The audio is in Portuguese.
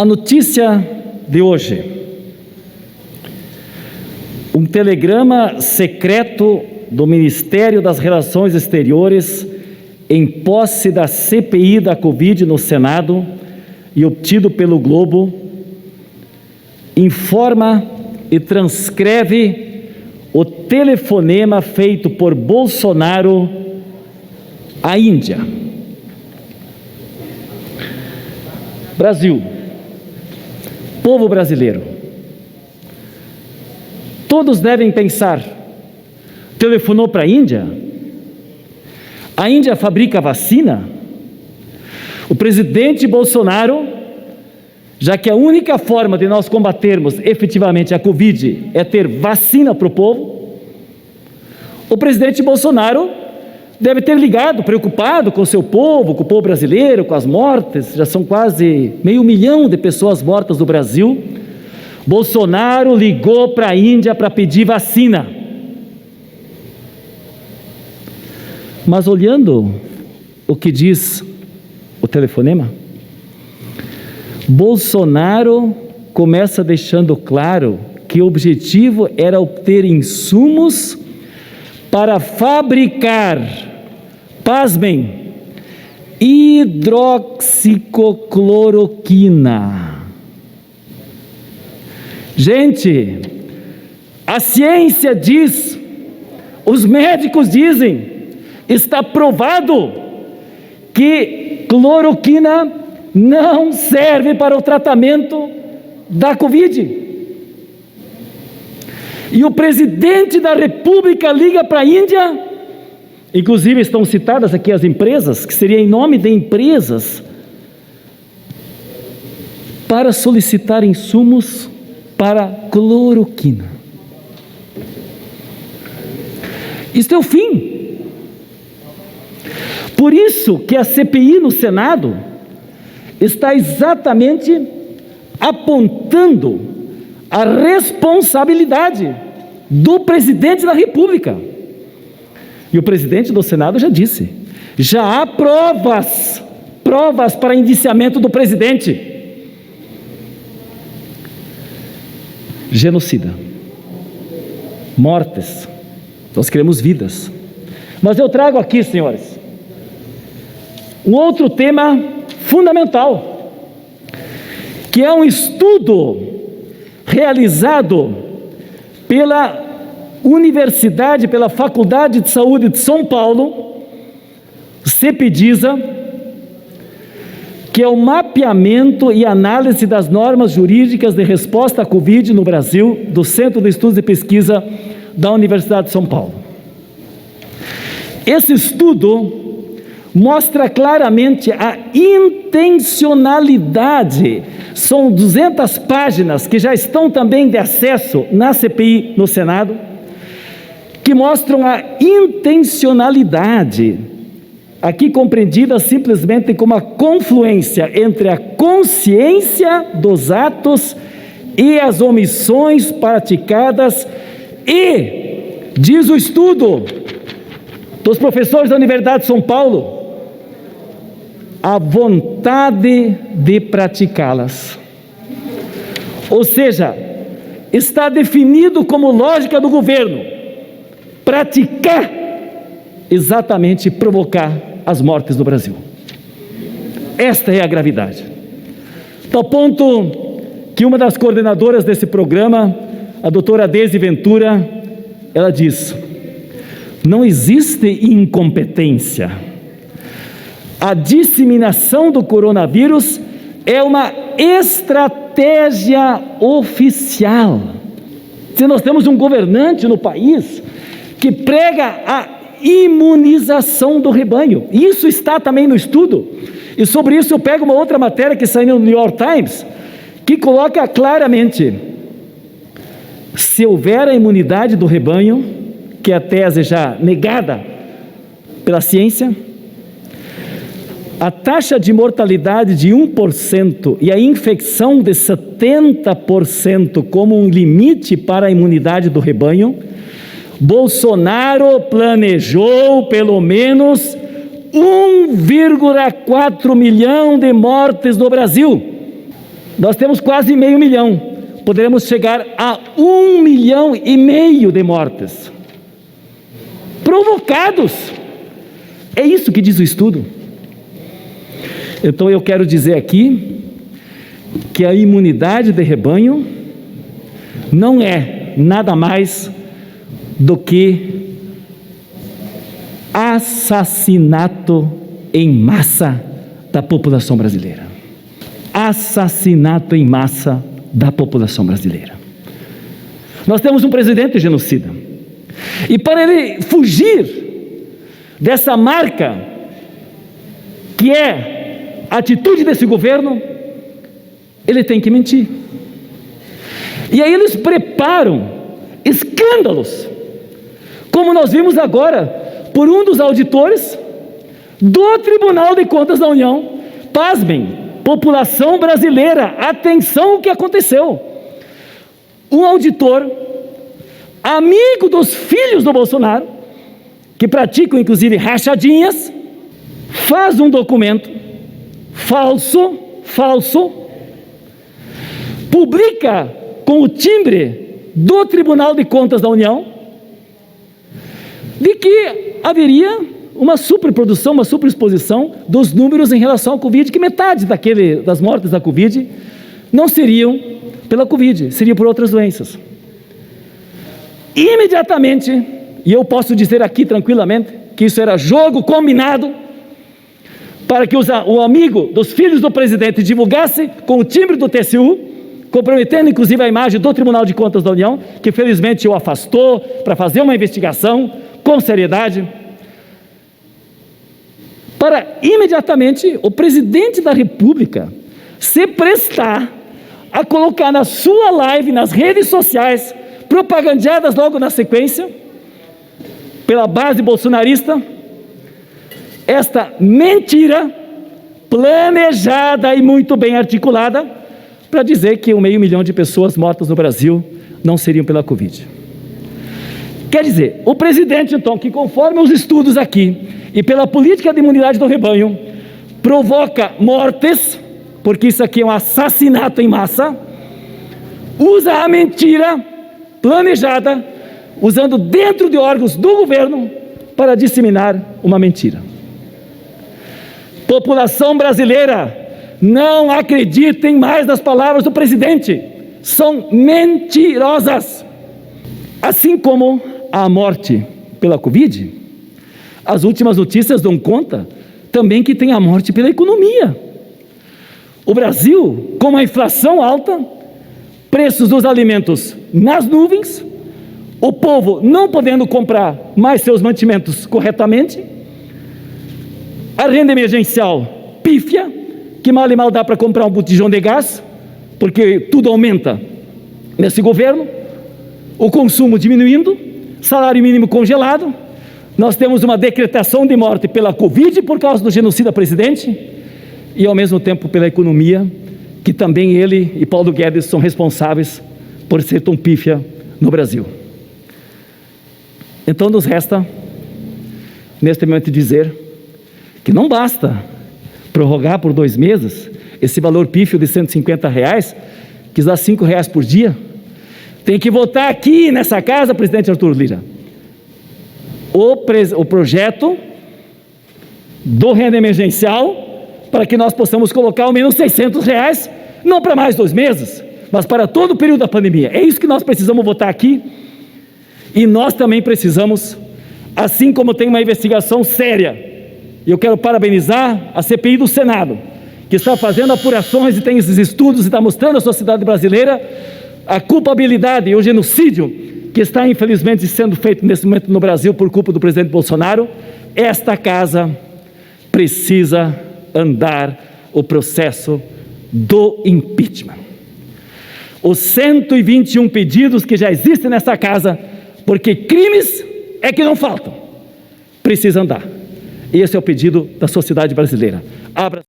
A notícia de hoje: um telegrama secreto do Ministério das Relações Exteriores, em posse da CPI da Covid no Senado e obtido pelo Globo, informa e transcreve o telefonema feito por Bolsonaro à Índia. Brasil, povo brasileiro, todos devem pensar: telefonou para a Índia? A Índia fabrica vacina? O presidente Bolsonaro, já que a única forma de nós combatermos efetivamente a Covid é ter vacina para o povo, o presidente Bolsonaro deve ter ligado, preocupado com o seu povo, com o povo brasileiro, com as mortes. Já são quase 500 mil de pessoas mortas no Brasil. Bolsonaro ligou para a Índia para pedir vacina. Mas olhando o que diz o telefonema, Bolsonaro começa deixando claro que o objetivo era obter insumos para fabricar, pasmem, hidroxicloroquina. Gente, a ciência diz, os médicos dizem, está provado que cloroquina não serve para o tratamento da Covid. E o presidente da República liga para a Índia, inclusive estão citadas aqui as empresas, que seria em nome de empresas, para solicitar insumos para cloroquina. Isto é o fim. Por isso que a CPI no Senado está exatamente apontando a responsabilidade do presidente da República. E o presidente do Senado já disse, já há provas para indiciamento do presidente. Genocida, mortes, nós queremos vidas. Mas eu trago aqui, senhores, um outro tema fundamental, que é um estudo realizado pela Universidade, pela Faculdade de Saúde de São Paulo, CEPIDISA, que é o mapeamento e análise das normas jurídicas de resposta à Covid no Brasil, do Centro de Estudos e Pesquisa da Universidade de São Paulo. Esse estudo mostra claramente a intencionalidade. São 200 páginas que já estão também de acesso na CPI no Senado, que mostram a intencionalidade, aqui compreendida simplesmente como a confluência entre a consciência dos atos e as omissões praticadas e, diz o estudo dos professores da Universidade de São Paulo, a vontade de praticá-las. Ou seja, está definido como lógica do governo praticar, exatamente provocar as mortes do Brasil. Esta é a gravidade. Tal ponto que uma das coordenadoras desse programa, a doutora Deise Ventura, ela diz: não existe incompetência. A disseminação do coronavírus é uma estratégia oficial. Se nós temos um governante no país que prega a imunização do rebanho, isso está também no estudo, e sobre isso eu pego uma outra matéria que saiu no New York Times, que coloca claramente: se houver a imunidade do rebanho, que é a tese já negada pela ciência, a taxa de mortalidade de 1% e a infecção de 70% como um limite para a imunidade do rebanho, Bolsonaro planejou pelo menos 1,4 milhão de mortes no Brasil. Nós temos quase 500 mil. Poderemos chegar a 1,5 milhão de mortes provocados. É isso que diz o estudo. Então eu quero dizer aqui que a imunidade de rebanho não é nada mais do que assassinato em massa da população brasileira. Assassinato em massa da população brasileira. Nós temos um presidente genocida. E para ele fugir dessa marca que é a atitude desse governo, ele tem que mentir. E aí eles preparam escândalos, como nós vimos agora por um dos auditores do Tribunal de Contas da União. Pasmem, população brasileira, atenção o que aconteceu. Um auditor, amigo dos filhos do Bolsonaro, que praticam inclusive rachadinhas, faz um documento falso, publica com o timbre do Tribunal de Contas da União, de que haveria uma superprodução, uma superexposição dos números em relação ao Covid, que metade das mortes da Covid não seriam pela Covid, seriam por outras doenças. Imediatamente, e eu posso dizer aqui tranquilamente, que isso era jogo combinado, para que o amigo dos filhos do presidente divulgasse com o timbre do TCU, comprometendo inclusive a imagem do Tribunal de Contas da União, que felizmente o afastou para fazer uma investigação com seriedade, para imediatamente o presidente da República se prestar a colocar na sua live, nas redes sociais, propagandeadas logo na sequência, pela base bolsonarista, esta mentira planejada e muito bem articulada, para dizer que 500 mil de pessoas mortas no Brasil não seriam pela Covid. Quer dizer, o presidente, então, que conforme os estudos aqui, e pela política de imunidade do rebanho, provoca mortes, porque isso aqui é um assassinato em massa, usa a mentira planejada, usando dentro de órgãos do governo, para disseminar uma mentira. População brasileira, não acreditem mais nas palavras do presidente, são mentirosas. Assim como a morte pela Covid, as últimas notícias dão conta também que tem a morte pela economia. O Brasil, com a inflação alta, preços dos alimentos nas nuvens, o povo não podendo comprar mais seus mantimentos corretamente, a renda emergencial pífia, que mal e mal dá para comprar um botijão de gás, porque tudo aumenta nesse governo, o consumo diminuindo, salário mínimo congelado, nós temos uma decretação de morte pela Covid por causa do genocida presidente e ao mesmo tempo pela economia, que também ele e Paulo Guedes são responsáveis por ser tão pífia no Brasil. Então nos resta, neste momento, dizer que não basta prorrogar por 2 meses esse valor pífio de R$150, que dá R$5 por dia. Tem que votar aqui nessa casa, presidente Arthur Lira, o projeto do renda emergencial, para que nós possamos colocar ao menos R$600, não para mais 2 meses, mas para todo o período da pandemia. É isso que nós precisamos votar aqui. E nós também precisamos, assim como tem uma investigação séria, e eu quero parabenizar a CPI do Senado, que está fazendo apurações e tem esses estudos e está mostrando à sociedade brasileira a culpabilidade e o genocídio que está infelizmente sendo feito nesse momento no Brasil por culpa do presidente Bolsonaro. Esta casa precisa andar o processo do impeachment. Os 121 pedidos que já existem nessa casa, porque crimes é que não faltam, precisa andar. Esse é o pedido da sociedade brasileira. Abra